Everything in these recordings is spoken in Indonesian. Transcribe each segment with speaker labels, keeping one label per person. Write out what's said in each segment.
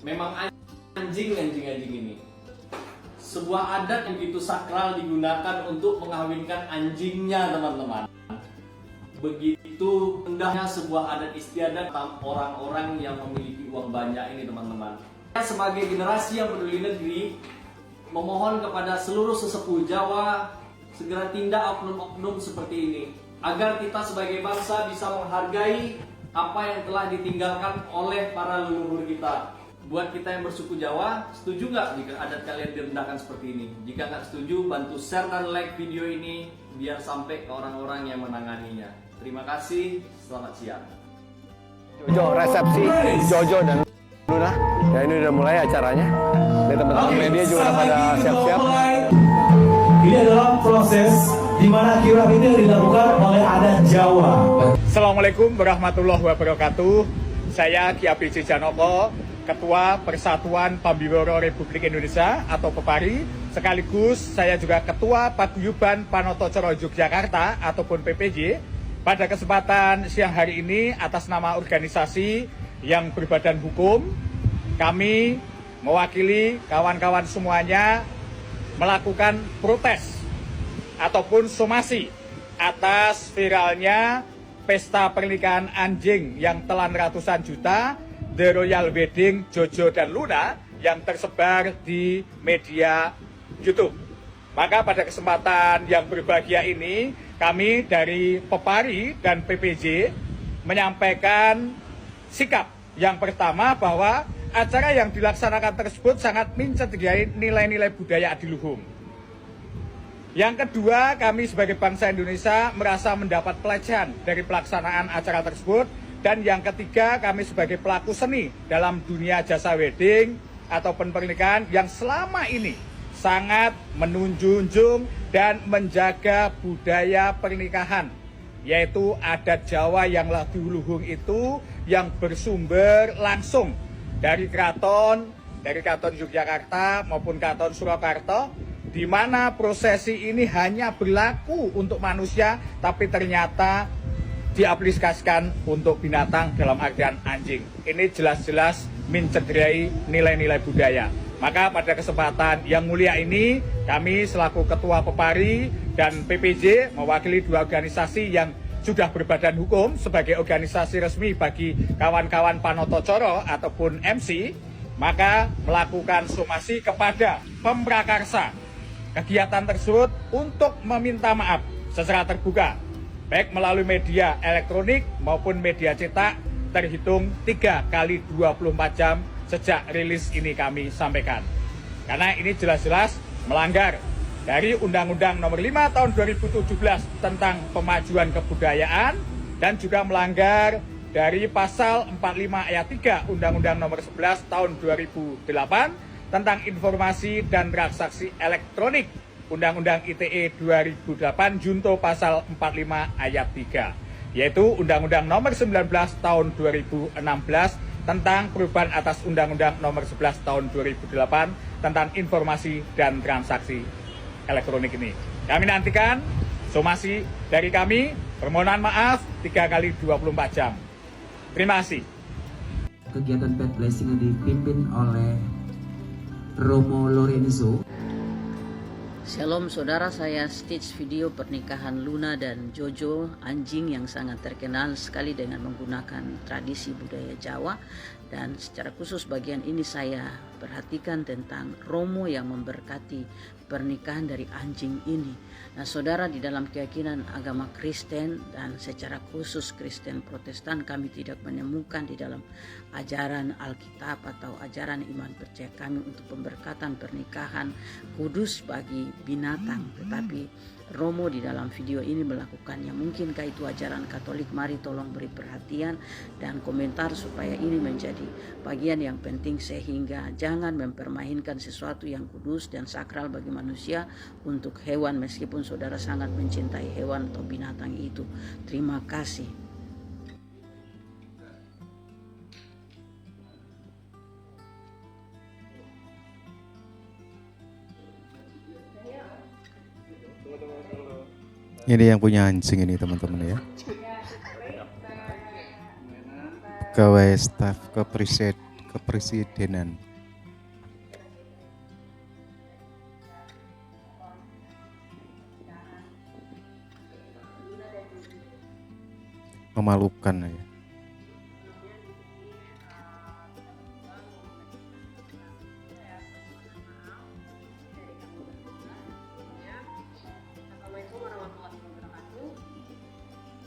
Speaker 1: Memang anjing ini sebuah adat yang begitu sakral digunakan untuk mengawinkan anjingnya, teman-teman. Begitu indahnya sebuah adat istiadat orang-orang yang memiliki uang banyak ini, teman-teman. Sebagai generasi yang peduli negeri, memohon kepada seluruh sesepuh Jawa segera tindak oknum-oknum seperti ini, agar kita sebagai bangsa bisa menghargai apa yang telah ditinggalkan oleh para leluhur kita. Buat kita yang bersuku Jawa, setuju nggak jika adat kalian direndahkan seperti ini? Jika nggak setuju, bantu share dan like video ini biar sampai ke orang-orang yang menanganinya. Terima kasih, selamat siang.
Speaker 2: Jojo, resepsi Jojo dan Luna. Ya, ini udah mulai acaranya. Dan teman-teman media juga udah pada siap-siap.
Speaker 3: Ini adalah proses di mana kirap ini dilakukan oleh adat Jawa.
Speaker 4: Assalamualaikum warahmatullahi wabarakatuh. Saya Ki Abdi Janoko, Ketua Persatuan Pambiworo Republik Indonesia atau PEPARI, sekaligus saya juga Ketua Paguyuban Panotocoro Yogyakarta ataupun PPJ. Pada kesempatan siang hari ini atas nama organisasi yang berbadan hukum, kami mewakili kawan-kawan semuanya melakukan protes ataupun somasi atas viralnya pesta pernikahan anjing yang telan ratusan juta, The Royal Wedding Jojo dan Luna, yang tersebar di media YouTube. Maka pada kesempatan yang berbahagia ini, kami dari PEPARI dan PPJ menyampaikan sikap yang pertama bahwa acara yang dilaksanakan tersebut sangat mencederai nilai-nilai budaya adiluhung. Yang kedua, kami sebagai bangsa Indonesia merasa mendapat pelecehan dari pelaksanaan acara tersebut. Dan yang ketiga, kami sebagai pelaku seni dalam dunia jasa wedding ataupun pernikahan yang selama ini sangat menunjung dan menjaga budaya pernikahan, yaitu adat Jawa yang ladiluhung itu yang bersumber langsung dari keraton Yogyakarta maupun keraton Surakarta, di mana prosesi ini hanya berlaku untuk manusia, tapi ternyata diaplikasikan untuk binatang dalam artian anjing. Ini jelas-jelas mencederai nilai-nilai budaya. Maka pada kesempatan yang mulia ini, kami selaku Ketua PEPARI dan PPJ mewakili dua organisasi yang sudah berbadan hukum sebagai organisasi resmi bagi kawan-kawan Panotocoro ataupun MC, maka melakukan somasi kepada pemrakarsa kegiatan tersebut untuk meminta maaf secara terbuka, baik melalui media elektronik maupun media cetak, terhitung 3 kali 24 jam sejak rilis ini kami sampaikan. Karena ini jelas-jelas melanggar dari Undang-Undang Nomor 5 Tahun 2017 tentang Pemajuan Kebudayaan, dan juga melanggar dari Pasal 45 Ayat 3 Undang-Undang Nomor 11 Tahun 2008 tentang Informasi dan Transaksi Elektronik, Undang-Undang ITE 2008 Junto Pasal 45 Ayat 3, yaitu Undang-Undang Nomor 19 Tahun 2016 tentang perubahan atas Undang-Undang Nomor 11 Tahun 2008 tentang Informasi dan Transaksi Elektronik ini. Kami nantikan somasi dari kami, permohonan maaf 3 kali 24 jam. Terima kasih.
Speaker 5: Kegiatan pet blessing yang dipimpin oleh Romo Lorenzo.
Speaker 6: Shalom saudara, saya stitch video pernikahan Luna dan Jojo, anjing yang sangat terkenal sekali dengan menggunakan tradisi budaya Jawa. Dan secara khusus bagian ini saya perhatikan tentang Romo yang memberkati pernikahan dari anjing ini. Nah saudara, di dalam keyakinan agama Kristen dan secara khusus Kristen Protestan, kami tidak menemukan di dalam ajaran Alkitab atau ajaran iman percaya kami untuk pemberkatan pernikahan kudus bagi binatang. Tetapi Romo di dalam video ini melakukannya. Mungkinkah itu ajaran Katolik? Mari tolong beri perhatian dan komentar supaya ini menjadi bagian yang penting, sehingga jangan mempermainkan sesuatu yang kudus dan sakral bagi manusia untuk hewan, meskipun saudara sangat mencintai hewan atau binatang itu. Terima kasih.
Speaker 7: Ini yang punya anjing ini teman-teman ya. Pegawai staf kepresidenan. Memalukan ya.
Speaker 8: Assalamualaikum warahmatullahi wabarakatuh.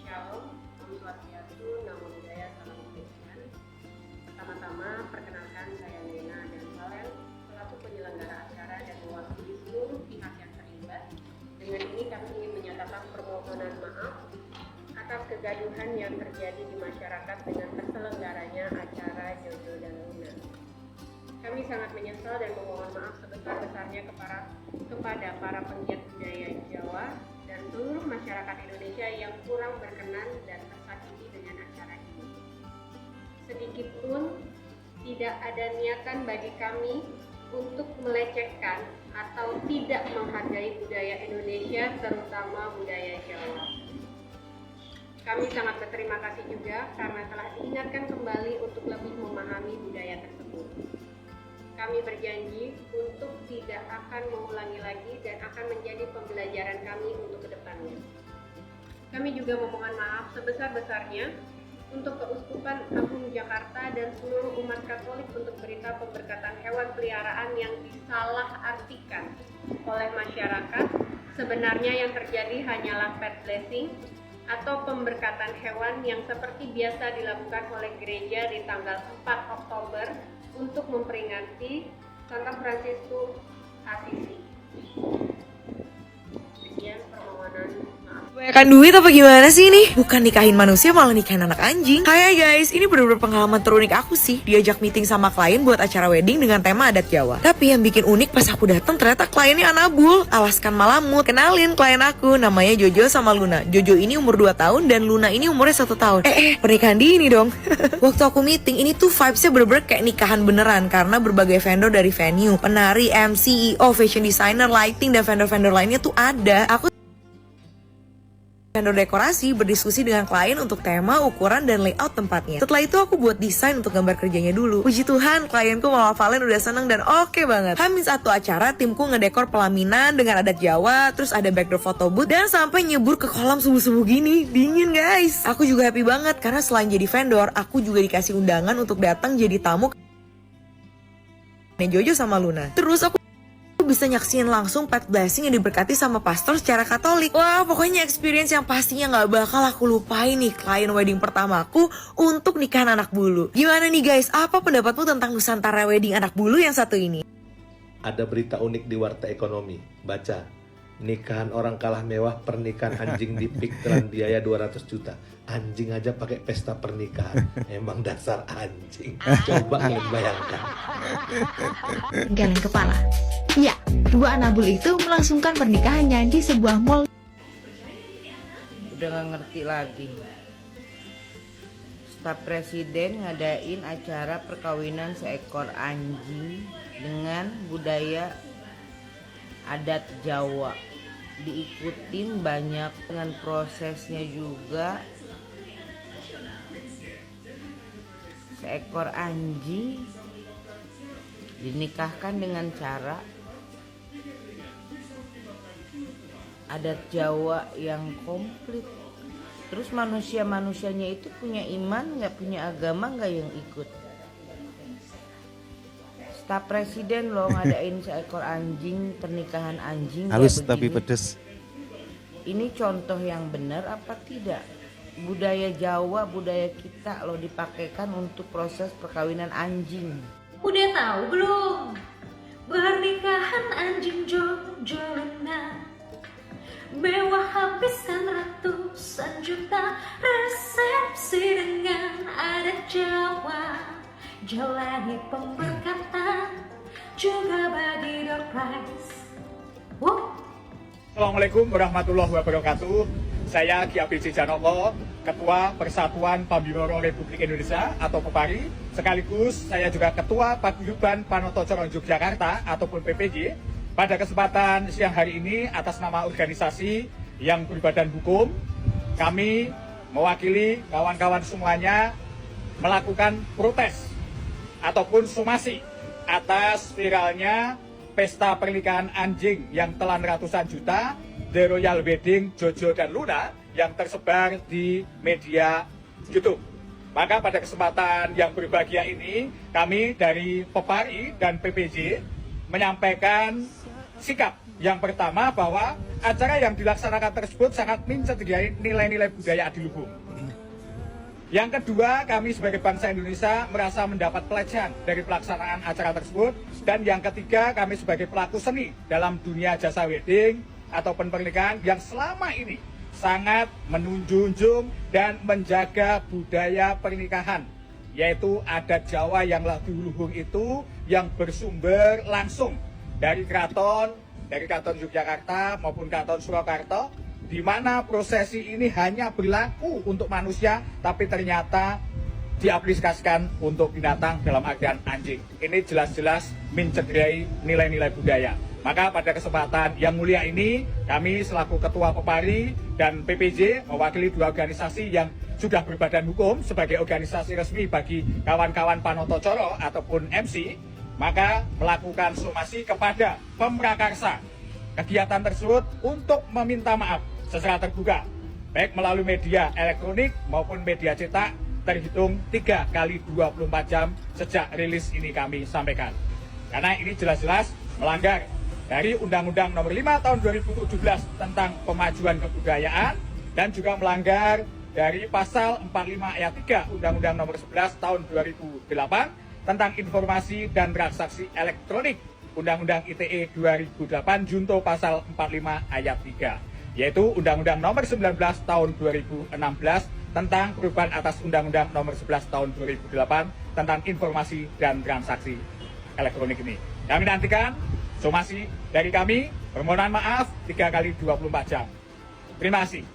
Speaker 8: Shalom, Om Swastiastu, Namo Buddhaya, Salam Kebajikan. Pertama-tama, perkenalkan saya Lena dan Valen selaku penyelenggara acara dan mewakili seluruh pihak yang terlibat. Dengan ini kami ingin menyatakan permohonan maaf atas kegaduhan yang terjadi di masyarakat dengan terselenggaranya acara Jojo dan Luna. Kami sangat menyesal dan memohon maaf sebesar-besarnya kepada para penggiat budaya Jawa dan seluruh masyarakat Indonesia yang kurang berkenan dan tersakiti dengan acara ini. Sedikit pun tidak ada niatan bagi kami untuk melecehkan atau tidak menghargai budaya Indonesia, terutama budaya Jawa. Kami sangat berterima kasih juga karena telah diingatkan kembali untuk lebih memahami budaya tersebut. Kami berjanji untuk tidak akan mengulangi lagi dan akan menjadi pembelajaran kami untuk kedepannya. Kami juga memohon maaf sebesar-besarnya untuk Keuskupan Agung Jakarta dan seluruh umat Katolik untuk berita pemberkatan hewan peliharaan yang disalahartikan oleh masyarakat. Sebenarnya yang terjadi hanyalah pet blessing atau pemberkatan hewan yang seperti biasa dilakukan oleh gereja di tanggal 4 Oktober untuk memperingati Santa Fransiskus Assisi. Sekian permohonan maaf.
Speaker 9: Kebanyakan duit apa gimana sih ini? Bukan nikahin manusia malah nikahin anak anjing. Hai guys, ini bener-bener pengalaman terunik aku sih. Diajak meeting sama klien buat acara wedding dengan tema adat Jawa. Tapi yang bikin unik pas aku datang ternyata kliennya Anabul, Alaskan Malamut. Kenalin klien aku, namanya Jojo sama Luna. Jojo ini umur 2 tahun dan Luna ini umurnya 1 tahun. Pernikahan dini dong. Waktu aku meeting ini tuh vibesnya bener-bener kayak nikahan beneran karena berbagai vendor dari venue, penari, MC, CEO, fashion designer, lighting dan vendor-vendor lainnya tuh ada. Aku vendor dekorasi berdiskusi dengan klien untuk tema, ukuran, dan layout tempatnya. Setelah itu aku buat desain untuk gambar kerjanya dulu. Puji Tuhan, klienku Mama Valen udah seneng dan oke banget. Hamin 1 acara, timku ngedekor pelaminan dengan adat Jawa, terus ada backdrop photo booth, dan sampai nyebur ke kolam subuh-subuh gini. Dingin guys. Aku juga happy banget karena selain jadi vendor, aku juga dikasih undangan untuk datang jadi tamu Jojo sama Luna. Terus aku bisa nyaksiin langsung pet blessing yang diberkati sama pastor secara Katolik. Wah, pokoknya experience yang pastinya gak bakal aku lupain nih klien wedding pertamaku untuk nikahan anak bulu. Gimana nih guys, apa pendapatmu tentang Nusantara wedding anak bulu yang satu ini?
Speaker 10: Ada berita unik di Warta Ekonomi. Baca, nikahan orang kalah mewah, pernikahan anjing dipik telan biaya 200 juta. Anjing aja pakai pesta pernikahan. Emang dasar anjing. Coba kalian bayangkan.
Speaker 11: Geleng kepala. Ya, 2 Anabul itu melangsungkan pernikahannya di sebuah mall.
Speaker 12: Udah gak ngerti lagi. Staf Presiden ngadain acara perkawinan seekor anjing dengan budaya adat Jawa. Diikutin banyak dengan prosesnya juga. Seekor anjing dinikahkan dengan cara adat Jawa yang komplit. Terus manusia-manusianya itu punya iman nggak, punya agama nggak yang ikut? Staf Presiden loh ngadain seekor anjing, pernikahan anjing.
Speaker 7: Halus tapi pedes.
Speaker 12: Ini contoh yang benar apa tidak? Budaya Jawa, budaya kita loh dipakaikan untuk proses perkawinan anjing.
Speaker 13: Udah tahu belum? Pernikahan anjing Jojo Luna mewah habiskan ratusan juta, resepsi dengan adat Jawa, jalani pemberkatan juga bagi door prize.
Speaker 4: Assalamualaikum warahmatullahi wabarakatuh. Saya Ki APC Janoko, Ketua Persatuan Pambiroro Republik Indonesia atau PEPARI. Sekaligus saya juga Ketua Paguyuban Panoto Corong Yogyakarta ataupun PPJ. Pada kesempatan siang hari ini atas nama organisasi yang berbadan hukum, kami mewakili kawan-kawan semuanya melakukan protes ataupun somasi atas viralnya pesta pernikahan anjing yang telan ratusan juta, The Royal Wedding Jojo dan Luna yang tersebar di media YouTube. Maka pada kesempatan yang berbahagia ini, kami dari Pepari dan PPJ menyampaikan sikap yang pertama bahwa acara yang dilaksanakan tersebut sangat mencederai nilai-nilai budaya adiluhung. Yang kedua, kami sebagai bangsa Indonesia merasa mendapat pelecehan dari pelaksanaan acara tersebut. Dan yang ketiga, kami sebagai pelaku seni dalam dunia jasa wedding ataupun pernikahan yang selama ini sangat menunjung dan menjaga budaya pernikahan, yaitu adat Jawa yang adiluhung itu yang bersumber langsung dari keraton Yogyakarta maupun keraton Surakarta, di mana prosesi ini hanya berlaku untuk manusia, tapi ternyata diaplikasikan untuk binatang dalam artian anjing. Ini jelas-jelas mencederai nilai-nilai budaya. Maka pada kesempatan yang mulia ini, kami selaku Ketua Pepari dan PPJ mewakili dua organisasi yang sudah berbadan hukum sebagai organisasi resmi bagi kawan-kawan Panoto Coro ataupun MC, maka melakukan somasi kepada pemrakarsa kegiatan tersebut untuk meminta maaf secara terbuka, baik melalui media elektronik maupun media cetak, terhitung 3 kali 24 jam sejak rilis ini kami sampaikan. Karena ini jelas-jelas melanggar dari Undang-Undang Nomor 5 Tahun 2017 tentang Pemajuan Kebudayaan dan juga melanggar dari Pasal 45 Ayat 3 Undang-Undang Nomor 11 Tahun 2008 tentang Informasi dan Transaksi Elektronik, Undang-Undang ITE 2008 Junto Pasal 45 Ayat 3, yaitu Undang-Undang Nomor 19 Tahun 2016 tentang perubahan atas Undang-Undang Nomor 11 Tahun 2008 tentang Informasi dan Transaksi Elektronik ini. Kami nantikan somasi dari kami, permohonan maaf 3 kali 24 jam. Terima kasih.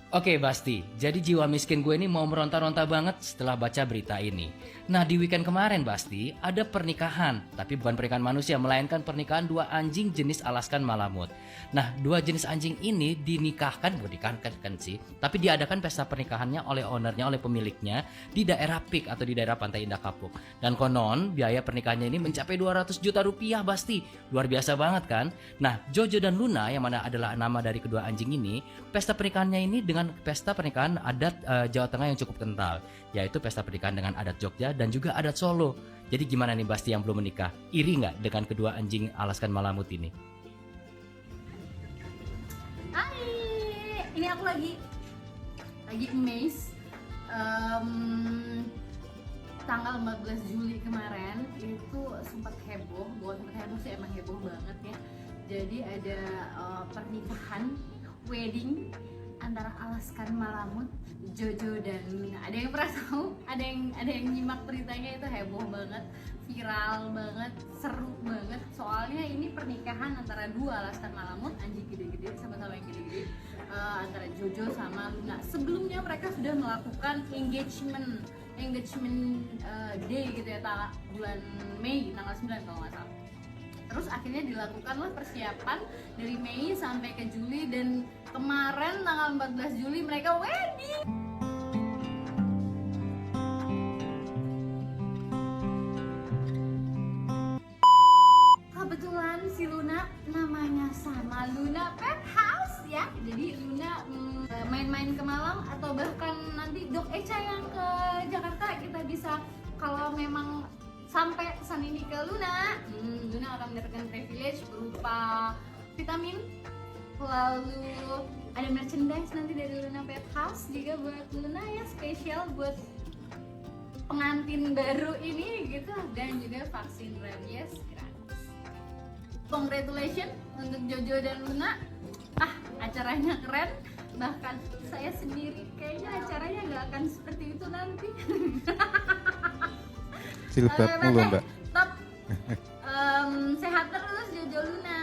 Speaker 14: Oke Basti, jadi jiwa miskin gue ini mau meronta-ronta banget setelah baca berita ini. Nah di weekend kemarin Basti, ada pernikahan, tapi bukan pernikahan manusia, melainkan pernikahan dua anjing jenis Alaskan Malamut. Nah dua jenis anjing ini dinikahkan, bukan kan sih, tapi diadakan pesta pernikahannya oleh ownernya, oleh pemiliknya di daerah Pik atau di daerah Pantai Indah Kapuk. Dan konon biaya pernikahannya ini mencapai 200 juta rupiah Basti, luar biasa banget kan? Nah Jojo dan Luna yang mana adalah nama dari kedua anjing ini, pesta pernikahannya ini dengan pesta pernikahan adat Jawa Tengah yang cukup kental, yaitu pesta pernikahan dengan adat Jogja dan juga adat Solo. Jadi gimana nih Basti yang belum menikah? Iri nggak dengan kedua anjing Alaskan Malamut ini?
Speaker 15: Hai, ini aku lagi amazed. Tanggal 14 Juli kemarin itu sempat heboh, bukan sempat heboh sih, emang heboh banget ya. Jadi ada pernikahan wedding antara Alaskan Malamut, Jojo dan Luna. Ada yang pernah tahu? Ada yang nyimak beritanya? Itu heboh banget, viral banget, seru banget. Soalnya ini pernikahan antara dua Alaskan Malamut, anjing gede-gede, sama-sama yang gede-gede, antara Jojo sama Luna. Sebelumnya mereka sudah melakukan engagement day gitu ya, bulan Mei tanggal 9 kalau nggak salah. Terus akhirnya dilakukanlah persiapan dari Mei sampai ke Juli, dan kemarin tanggal 14 Juli mereka wedding. Kebetulan si Luna namanya sama Luna Pet House ya. Jadi Luna main-main ke Malang atau bahkan nanti Dok Echa yang ke Jakarta, kita bisa kalau memang sampai pesan ini ke Luna, Luna akan mendapatkan privilege berupa vitamin, lalu ada merchandise nanti dari Luna Pet House juga buat Luna ya, spesial buat pengantin baru ini gitu, dan juga vaksin rabies gratis. Congratulations untuk Jojo dan Luna. Acaranya keren, bahkan saya sendiri kayaknya acaranya nggak akan seperti itu nanti.
Speaker 7: Jilbab mulu Mbak.
Speaker 15: Top. Sehat terus Jojo Luna.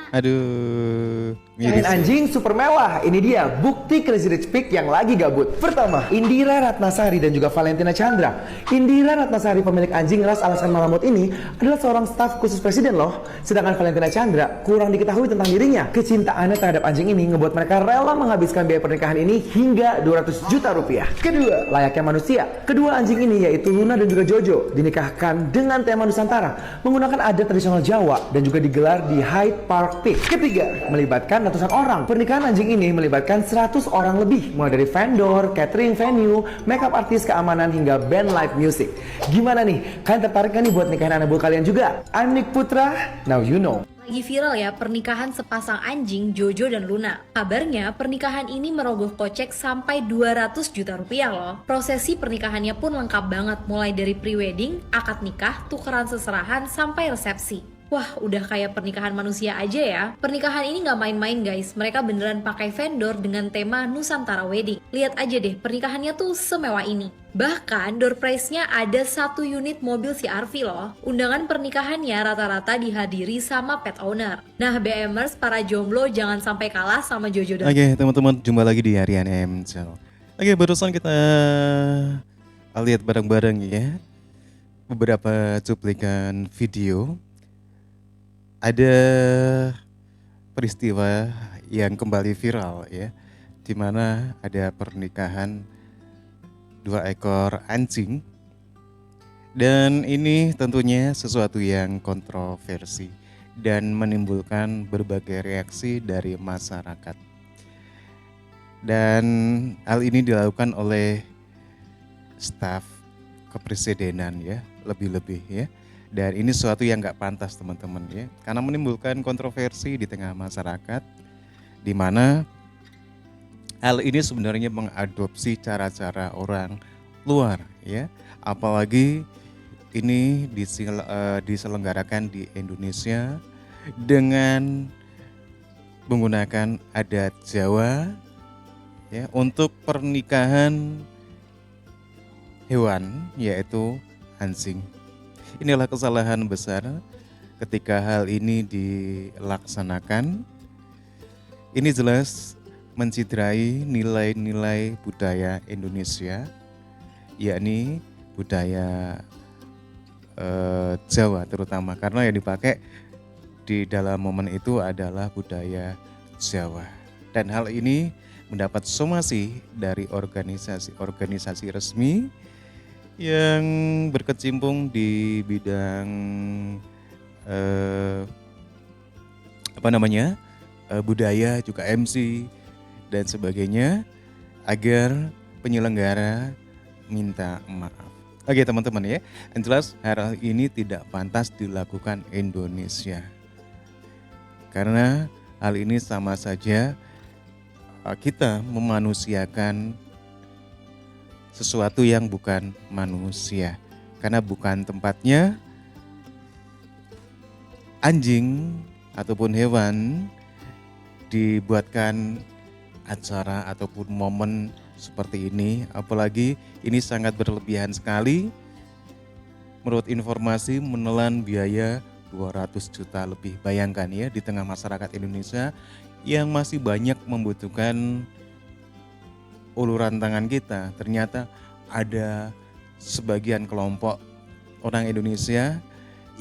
Speaker 7: Aduh,
Speaker 2: Kain anjing super mewah. Ini dia bukti Crazy Rich Pig yang lagi gabut. Pertama, Indira Ratnasari dan juga Valentina Chandra. Indira Ratnasari pemilik anjing ras Alaskan Malamute ini adalah seorang staf khusus presiden loh. Sedangkan Valentina Chandra kurang diketahui tentang dirinya. Kecintaannya terhadap anjing ini membuat mereka rela menghabiskan biaya pernikahan ini hingga 200 juta rupiah. Kedua, layaknya manusia. Kedua anjing ini yaitu Luna dan juga Jojo dinikahkan dengan tema Nusantara menggunakan adat tradisional Jawa dan juga digelar di Hyde Park Pig. Ketiga, melibatkan ratusan orang. Pernikahan anjing ini melibatkan 100 orang lebih, mulai dari vendor, catering venue, makeup artis, keamanan, hingga band live music. Gimana nih? Kalian tertarik kan nih buat nikahin anak buah kalian juga? I'm Nick Putra, now you know.
Speaker 16: Lagi viral ya pernikahan sepasang anjing Jojo dan Luna. Kabarnya pernikahan ini merogoh kocek sampai 200 juta rupiah loh. Prosesi pernikahannya pun lengkap banget, mulai dari pre-wedding, akad nikah, tukeran seserahan, sampai resepsi. Wah, udah kayak pernikahan manusia aja ya. Pernikahan ini nggak main-main guys. Mereka beneran pakai vendor dengan tema Nusantara Wedding. Lihat aja deh, pernikahannya tuh semewah ini. Bahkan door prize-nya ada 1 unit mobil CR-V loh. Undangan pernikahannya rata-rata dihadiri sama pet owner. Nah, BMers para jomblo jangan sampai kalah sama Jojo dan...
Speaker 7: Oke, teman-teman, jumpa lagi di Harian Channel. Oke, barusan kita lihat bareng-bareng ya beberapa cuplikan video. Ada peristiwa yang kembali viral ya, di mana ada pernikahan 2 ekor anjing, dan ini tentunya sesuatu yang kontroversi dan menimbulkan berbagai reaksi dari masyarakat. Dan hal ini dilakukan oleh staf kepresidenan ya, lebih-lebih ya. Dan ini sesuatu yang nggak pantas teman-teman ya, karena menimbulkan kontroversi di tengah masyarakat, di mana hal ini sebenarnya mengadopsi cara-cara orang luar ya, apalagi ini diselenggarakan di Indonesia dengan menggunakan adat Jawa ya untuk pernikahan hewan yaitu anjing. Inilah kesalahan besar ketika hal ini dilaksanakan. Ini jelas menciderai nilai-nilai budaya Indonesia, yakni budaya Jawa terutama, karena yang dipakai di dalam momen itu adalah budaya Jawa. Dan hal ini mendapat somasi dari organisasi-organisasi resmi yang berkecimpung di bidang budaya, juga MC dan sebagainya, agar penyelenggara minta maaf. Oke teman-teman ya, yang jelas hal ini tidak pantas dilakukan Indonesia, karena hal ini sama saja kita memanusiakan sesuatu yang bukan manusia, karena bukan tempatnya anjing ataupun hewan dibuatkan acara ataupun momen seperti ini. Apalagi ini sangat berlebihan sekali. Menurut informasi menelan biaya 200 juta lebih. Bayangkan ya, di tengah masyarakat Indonesia yang masih banyak membutuhkan uluran tangan kita, ternyata ada sebagian kelompok orang Indonesia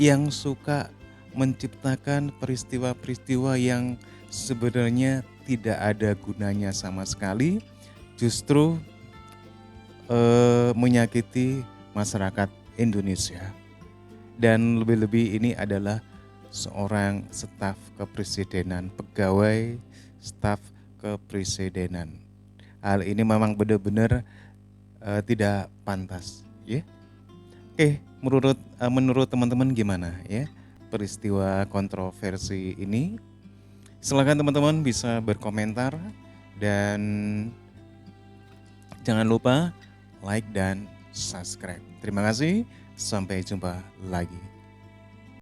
Speaker 7: yang suka menciptakan peristiwa-peristiwa yang sebenarnya tidak ada gunanya sama sekali, justru menyakiti masyarakat Indonesia. Dan lebih-lebih ini adalah seorang staf kepresidenan, pegawai staf kepresidenan. Hal ini memang benar-benar tidak pantas ya. Oke, menurut teman-teman gimana ya peristiwa kontroversi ini? Silakan teman-teman bisa berkomentar, dan jangan lupa like dan subscribe. Terima kasih, sampai jumpa lagi.